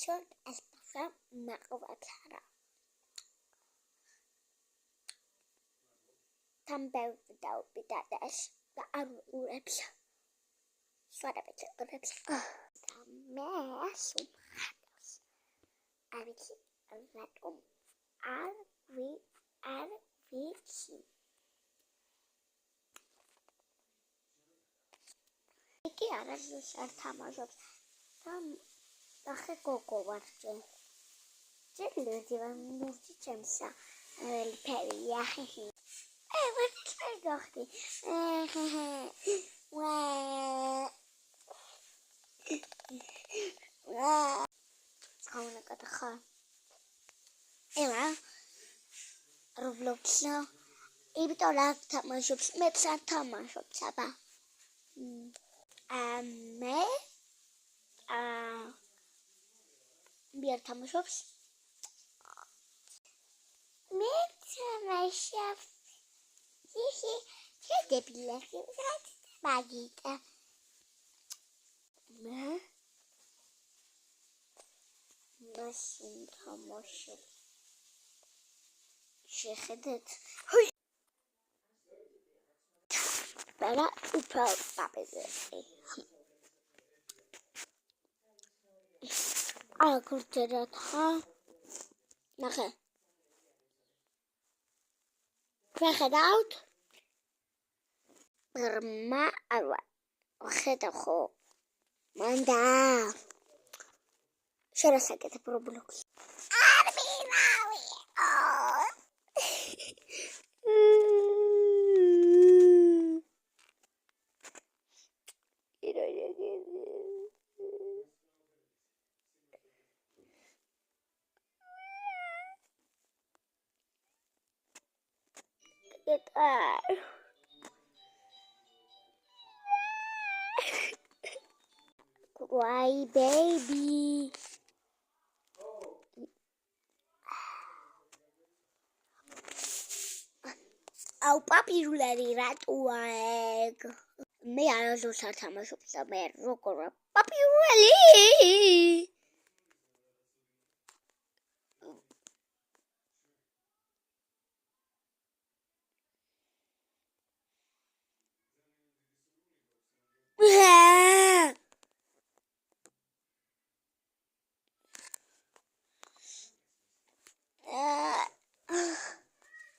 შორტ ესპასა მაყურებელთა თამბევ დაუბიდადეს და არ უყურებს სვარებეთ უყურებს და მე სუმხატავს არ ვიცი რატომ არ ვიცი იგი არასდროს არ თამაშობს და ხე გოგო ვარ ჭირლოდი ვარ მურჭი ჩემსა ფერია what is gachti Skåne katacha Ela Roblox no Ibitola tamashops mepsa tamashops aba me bier tamashops me tamashops She did be laughing right Magita. Mustn't commercial. She had it. But not too proud, Papa. I'll go to that, huh? Okay. Check it out. Berma awa. Ხედავ ხო? მანდა. შენ რა საკეთებ Roblox-ში? არ მინავი. Why, baby? Au papi rulari ratuag. Me ara zos ar tamaşops da mer rokora. Papi rulari.